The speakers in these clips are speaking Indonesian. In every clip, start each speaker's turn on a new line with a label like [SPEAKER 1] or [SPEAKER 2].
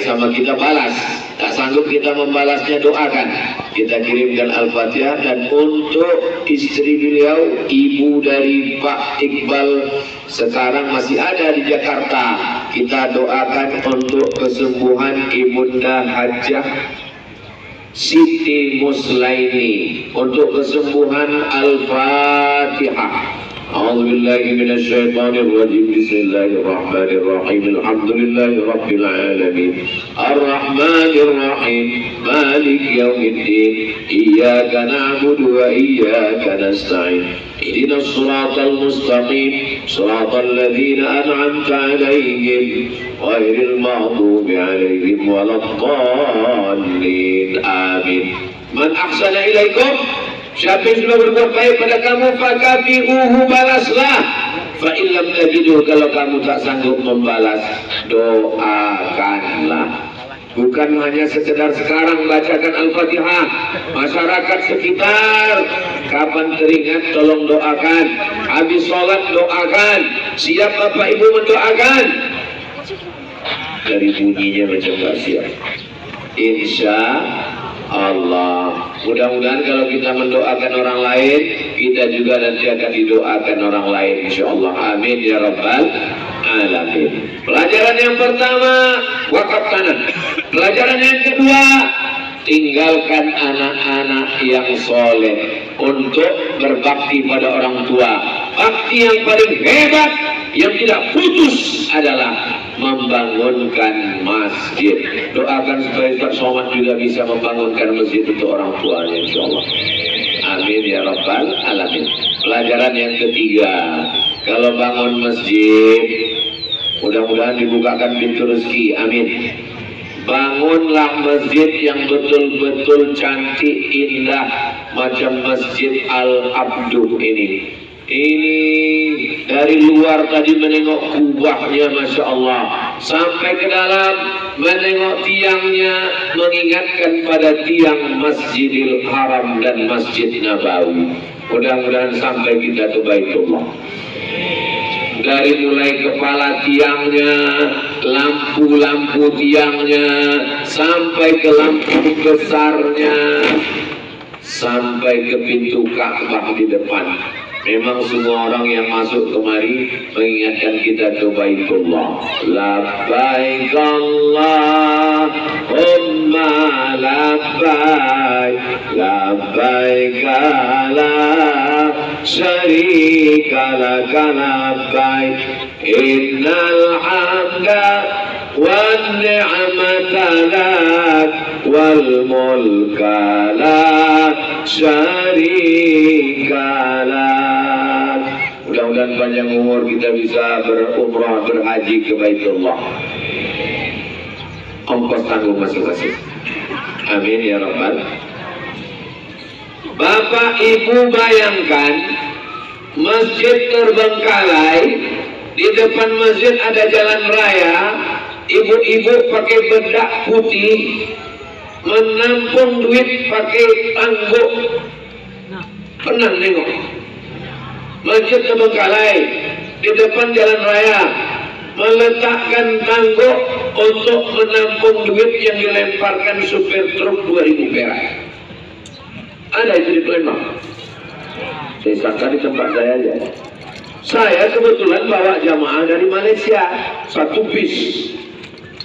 [SPEAKER 1] sama kita balas. Tak sanggup kita membalasnya, doakan. Kita kirimkan Al-Fatihah. Dan untuk istri beliau, ibu dari Pak Iqbal, sekarang masih ada di Jakarta. Kita doakan untuk kesembuhan Ibunda Hajah Siti Muslaini, untuk kesembuhan. Al-Fatihah. أعوذ بالله من الشيطان الرجيم بسم الله الرحمن الرحيم الحمد لله رب العالمين الرحمن الرحيم مالك يوم الدين إياك نعبد وإياك نستعين اهدنا الصراط المستقيم صراط الذين أنعمت عليهم غير المغضوب عليهم ولا الضالين آمين. من أحسن إليكم, siapa yang sudah berbuat baik pada kamu, fakafi'uhu, balaslah. Fa'illam tajiduh, kalau kamu tak sanggup membalas, doakanlah. Bukan hanya sekedar sekarang bacakan Al-Fatihah, masyarakat sekitar kapan teringat tolong doakan. Habis sholat doakan, siap Bapak Ibu mendoakan. Dari bunyinya macam tak siap. Insya Allah. Mudah-mudahan kalau kita mendoakan orang lain, kita juga nanti akan didoakan orang lain, insya Allah. Amin ya rabbal alamin. Pelajaran yang pertama, wakaf tanah. Pelajaran yang kedua, tinggalkan anak-anak yang soleh untuk berbakti pada orang tua. Bakti yang paling hebat, yang tidak putus adalah membangunkan masjid. Doakan supaya Ustaz Somad juga bisa membangunkan masjid untuk orang tuanya, insyaallah. Amin ya rabbal alamin. Pelajaran yang ketiga, kalau bangun masjid, mudah-mudahan dibukakan pintu rezeki. Amin. Bangunlah masjid yang betul-betul cantik, indah, macam Masjid Al-Abduh ini. Ini dari luar tadi menengok kubahnya, Masya Allah, sampai ke dalam menengok tiangnya, mengingatkan pada tiang Masjidil Haram dan Masjid Nabawi. Mudah-mudahan sampai kita ke Baitullah. Dari mulai kepala tiangnya, lampu-lampu tiangnya, sampai ke lampu besarnya, sampai ke pintu Ka'bah di depan. Memang semua orang yang masuk kemari mengingatkan kita ke Baitullah. Labbaik Allahumma labbaik, labbaik la syarika laka labbaik, innal hamda wan ni'mata lak wal mulka la syarika lak. Mudah-mudahan panjang umur kita bisa berumrah, berhaji ke Baitullah. Ongkos tanggung masing-masing. Amin ya rabbal. Bapak Ibu bayangkan, masjid terbengkalai, di depan masjid ada jalan raya, ibu-ibu pakai bedak putih, menampung duit pakai tangguk. Pernah nengok masjid terbengkalai di depan jalan raya, meletakkan tangguk untuk menampung duit yang dilemparkan supir truk 2.000 perak. Ada itu di Palembang. Saya sangka di tempat saya aja. Saya kebetulan bawa jamaah dari Malaysia, satu bis.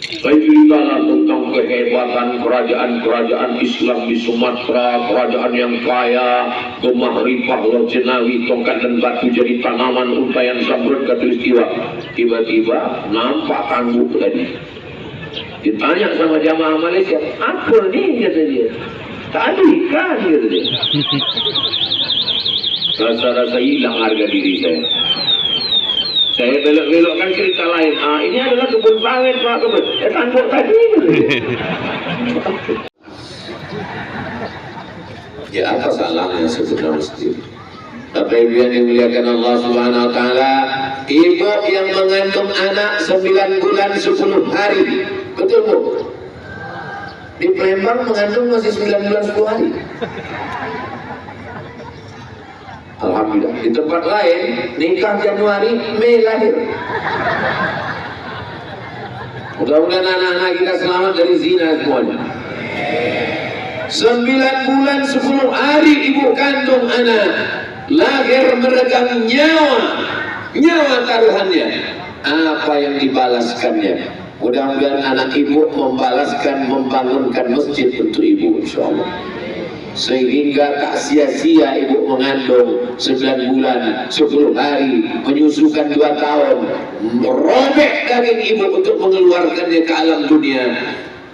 [SPEAKER 1] Saya ceritakan tentang kehebatan kerajaan-kerajaan Islam di Sumatera, kerajaan yang kaya, gemah ripah, Lojenawi, tongkat dan batu jadi tanaman, untayan Zamrud, Katulistiwa. Tiba-tiba nampak tangguk tadi. Ditanya sama jamaah Malaysia, apa nih, kata dia. Tak ada ikan, kata dia. Rasa-rasa hilang harga diri saya. Saya belok-belokkan cerita lain. Ini adalah kebun sawit, Pak, kebun. Tangguk tadi. Ya, apa salahnya sebenarnya sendiri? Bapak Ibu yang dimuliakan Allah Subhanahu Wa Taala, ibu yang mengandung anak 9 bulan 10 hari, betul Bu? Di Palembang mengandung masih 9 bulan 10 hari. Alhamdulillah. Di tempat lain nikah Januari, Mei lahir. Mudah-mudahan anak-anak kita selamat dari zina semuanya. 9 bulan 10 hari ibu kandung anak lahir meregang nyawa taruhannya. Apa yang dibalaskannya? Mudah-mudahan anak ibu membalaskan, membangunkan masjid untuk ibu, insyaallah. Sehingga tak sia-sia ibu mengandung 9 bulan 10 hari, menyusukan 2 tahun, merobek daging ibu untuk mengeluarkannya ke alam dunia.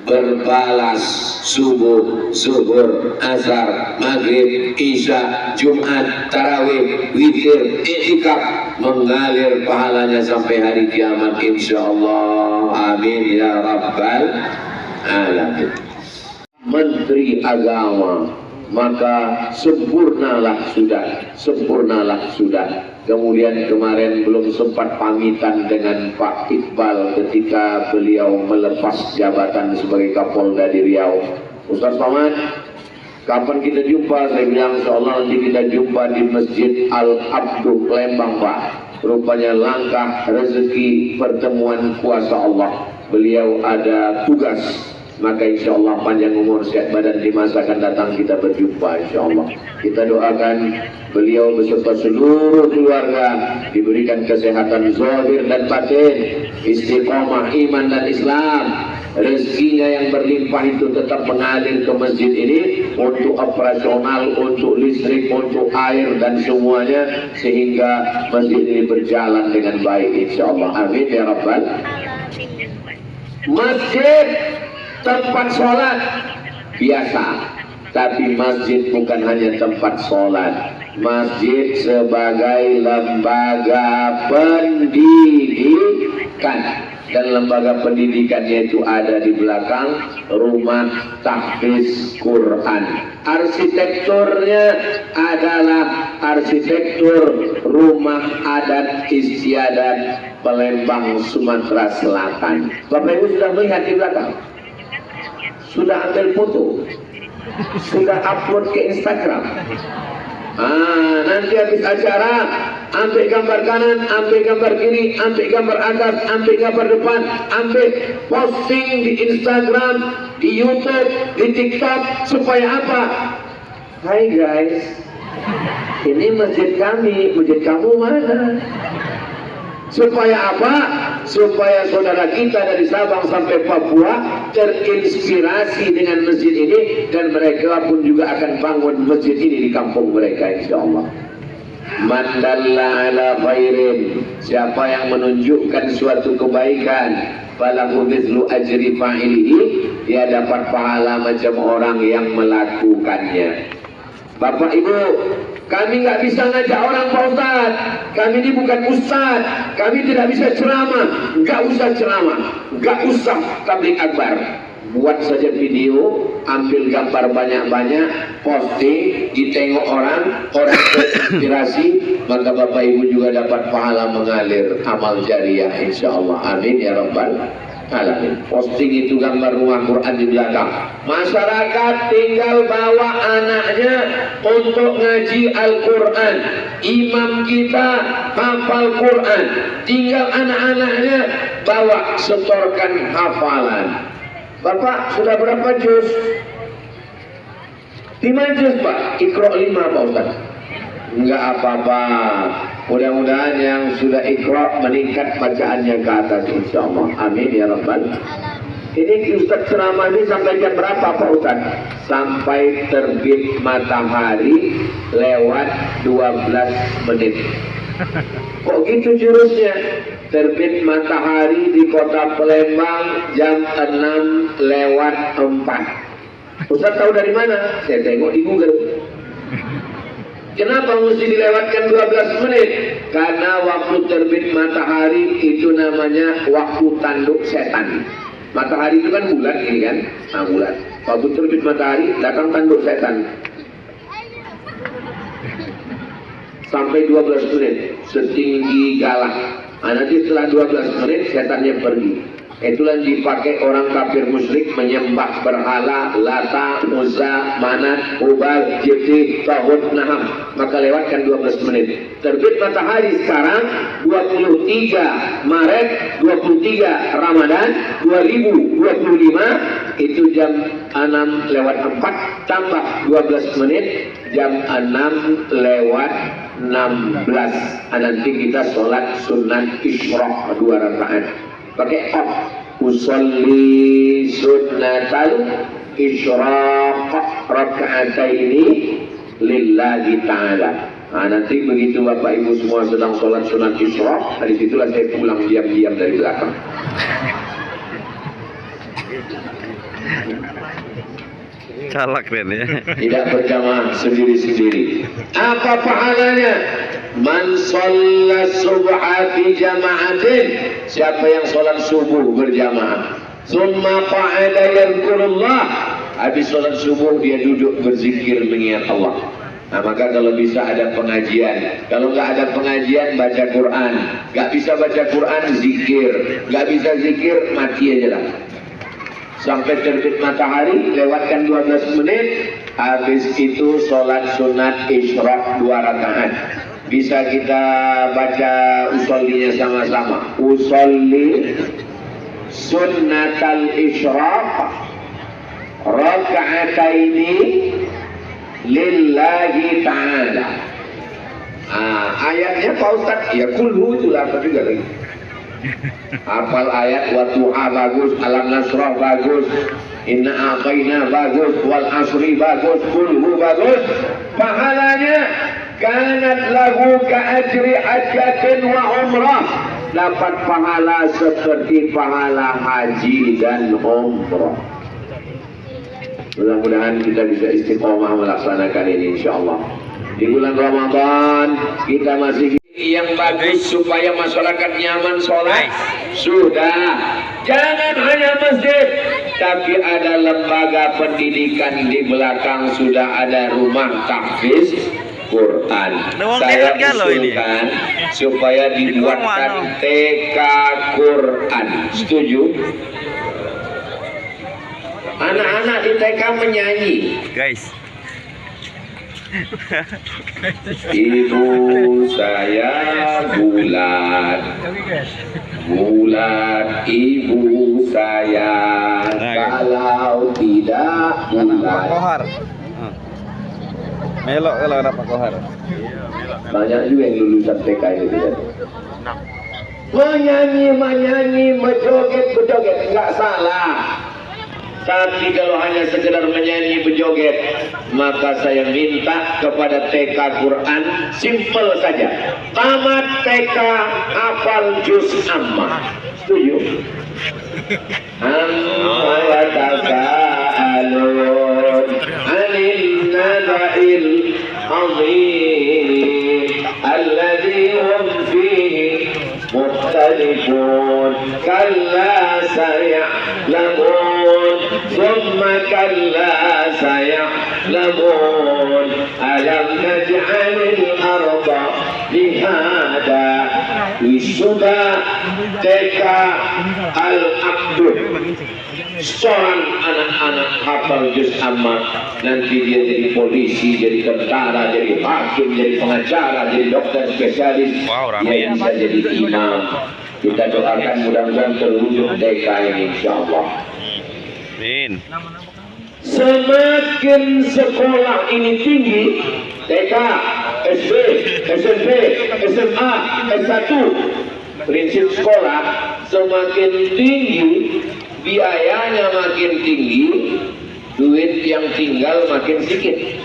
[SPEAKER 1] Berbalas subuh, zuhur, asar, maghrib, isya, jumat, tarawih, witir, i'tikaf, mengalir pahalanya sampai hari kiamat, insyaallah. Amin ya rabbal alamin. Menteri Agama, maka sempurnalah sudah. Kemudian kemarin belum sempat pamitan dengan Pak Iqbal ketika beliau melepas jabatan sebagai Kapolda di Riau. Ustaz Somad, kapan kita jumpa? Saya bilang insyaallah nanti kita jumpa di Masjid Al-Abduh Lembang, Pak. Rupanya langkah rezeki pertemuan kuasa Allah. Beliau ada tugas, maka insya Allah panjang umur sehat badan di masa akan datang kita berjumpa insya Allah. Kita doakan beliau beserta seluruh keluarga diberikan kesehatan zahir dan batin, istiqomah iman dan Islam, rezekinya yang berlimpah itu tetap mengalir ke masjid ini untuk operasional, untuk listrik, untuk air dan semuanya, sehingga masjid ini berjalan dengan baik insya Allah. Amin ya rabbal. Masjid tempat sholat biasa, tapi masjid bukan hanya tempat sholat. Masjid sebagai lembaga pendidikan, dan lembaga pendidikannya itu ada di belakang rumah tahfiz Quran. Arsitekturnya adalah arsitektur rumah adat istiadat Palembang, Sumatera Selatan. Bapak Ibu sudah melihat di belakang? Sudah ambil foto, sudah upload ke Instagram. Nanti habis acara ambil gambar kanan, ambil gambar kiri, ambil gambar atas, ambil gambar depan, ambil posting di Instagram, di YouTube, di TikTok. Supaya apa? Hai guys, ini masjid kami, masjid kamu mana? Supaya apa? Supaya saudara kita dari Sabang sampai Papua terinspirasi dengan masjid ini, dan mereka pun juga akan bangun masjid ini di kampung mereka insyaallah. Man dalla ala khairin, siapa yang menunjukkan suatu kebaikan, falahu mithlu ajri fa'ilihi, dia dapat pahala macam orang yang melakukannya. Bapak Ibu, kami nggak bisa ngajak orang Pak Ustaz. Kami ini bukan ustaz. Kami tidak bisa ceramah. Nggak usah ceramah, nggak usah tabligh akbar. Buat saja video, ambil gambar banyak-banyak, posting, ditengok orang terinspirasi, maka Bapak Ibu juga dapat pahala mengalir amal jariah insyaallah. Amin ya rabbal alamin. Posting itu gambar rumah Quran di belakang. Masyarakat tinggal bawa anaknya untuk ngaji Al-Quran. Imam kita hafal Quran, tinggal anak-anaknya bawa setorkan hafalan. Bapak sudah berapa juz? 5 juz Pak. Iqra 5 Pak Ustaz. Enggak apa-apa. Mudah-mudahan yang sudah Iqra meningkat bacaannya ke atas insyaallah. Amin ya rabbal. Ini Ustaz ceramah ini sampai jam berapa Pak Ustaz? Sampai terbit matahari lewat 12 menit. Kok gitu jurusnya? Terbit matahari di kota Palembang jam 6 lewat 4. Ustaz tahu dari mana? Saya tengok di Google. Kenapa mesti dilewatkan 12 menit? Karena waktu terbit matahari itu namanya waktu tanduk setan. Matahari itu kan bulan ini kan? Nah, bulan. Waktu terbit matahari datang tanduk setan. Sampai 12 menit setinggi galak. Nanti setelah 12 menit setannya pergi. Itulah dipakai orang kafir musyrik menyembah berhala, Lata, Uzza, Manat, Hubal, Jibti, Tahut, Naham. Maka lewatkan 12 menit. Terbit matahari sekarang 23 Maret, 23 Ramadan 2025. Itu jam 6 lewat 4 tambah 12 menit jam 6 lewat 16. Nanti kita sholat sunat isyraq 2 rakaat. Pakai off. Usolli sunnatal isyraq raka'ataini lillahi ta'ala. Nah, nanti begitu Bapak Ibu semua sedang sholat sunat isyraq, dari situlah saya pulang diam-diam dari belakang.
[SPEAKER 2] Calak ya.
[SPEAKER 1] Tidak berjamaah, sendiri-sendiri. Apa pahalanya? Man shalla subha fi jama'atin. Siapa yang sholat subuh berjamaah, summa qa'ada yadhkurullah, habis sholat subuh dia duduk berzikir mengingat Allah. Nah, maka kalau bisa ada pengajian, kalau nggak ada pengajian baca Quran, nggak bisa baca Quran zikir, nggak bisa zikir mati aja lah. Sampai terbit matahari, lewatkan 12 menit, habis itu sholat sunat isyraq 2 rakaat. Bisa kita baca usollinya sama-sama. Usolli sunnatal isyraq raka'ataini lillahi ta'ala. Ayatnya Pak Ustadz, ya kulhu itulah apa juga lagi. Hafal ayat wa duha bagus, alam nasrah bagus, inna a'tayna bagus, wal asri bagus, kulhu bagus. Pahalanya kanat lahu ka'ajri hajjatin wa umrah. Dapat pahala seperti pahala haji dan umrah. Mudah-mudahan kita bisa istiqomah melaksanakan ini insyaallah. Di bulan Ramadan kita masih yang bagus supaya masyarakat nyaman sholat. Sudah, jangan hanya masjid, tapi ada lembaga pendidikan di belakang, sudah ada rumah tahfiz Quran. Saya usulkan supaya dibuatkan TK Quran. Setuju? Anak-anak di TK menyanyi.
[SPEAKER 2] Guys.
[SPEAKER 1] Ibu saya bulat, bulat ibu saya, kalau tidak bulat.
[SPEAKER 2] Kohar. Melok kalau ada Pak Kohar.
[SPEAKER 1] Banyak juga yang lulusan TK itu. Menyanyi, berjoget, enggak salah. Tapi kalau hanya sekedar menyanyi berjoget, maka saya minta kepada TK Quran simple saja. Tamat TK hafal juz amma. Setuju? Amma yatasaalun 'anil naba'il 'azim alladzi hum fihi mukhtalifun. Kalla saya'lamun ثم كلا سيعلمون ألم نجعل الأرض لهذا. Wisuda TK Al-Abdul, seorang anak-anak hafal juz amma, nanti dia jadi polisi, jadi tentara, jadi hakim, jadi pengacara, jadi dokter spesialis. Dia bisa jadi imam. Kita doakan mudah-mudahan terwujud TK ini insyaallah. Semakin sekolah ini tinggi, TK, SD, SMP, SMA, S1, prinsip sekolah semakin tinggi, biayanya makin tinggi, duit yang tinggal makin sedikit.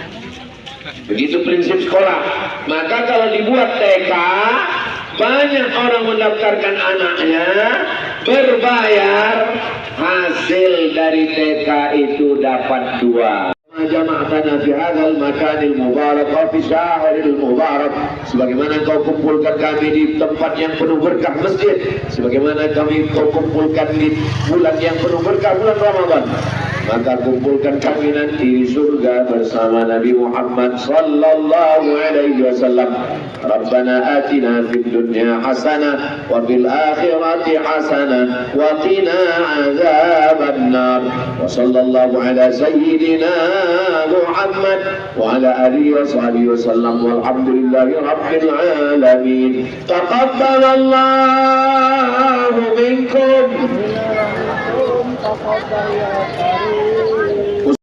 [SPEAKER 1] Begitu prinsip sekolah. Maka kalau dibuat TK, banyak orang mendaftarkan anaknya, berbayar, hasil dari TK itu dapat 2. jama'tana fi hadzal makanil mubarak wa fi syahril mubarak, sebagaimana Engkau kumpulkan kami di tempat yang penuh berkah masjid, sebagaimana Engkau kumpulkan di bulan yang penuh berkah bulan Ramadan, maka kumpulkan kami nanti di surga bersama Nabi Muhammad sallallahu alaihi wasallam. Rabbana atina fid dunya hasanah wa fil akhirati hasanah wa qina azaban nar. Wa sallallahu ala sayyidina Muhammad wa ala alihi wa sahbihi wasallam walhamdulillahi rabbil alamin. Taqabbalallahu minkum.
[SPEAKER 3] تقبل يا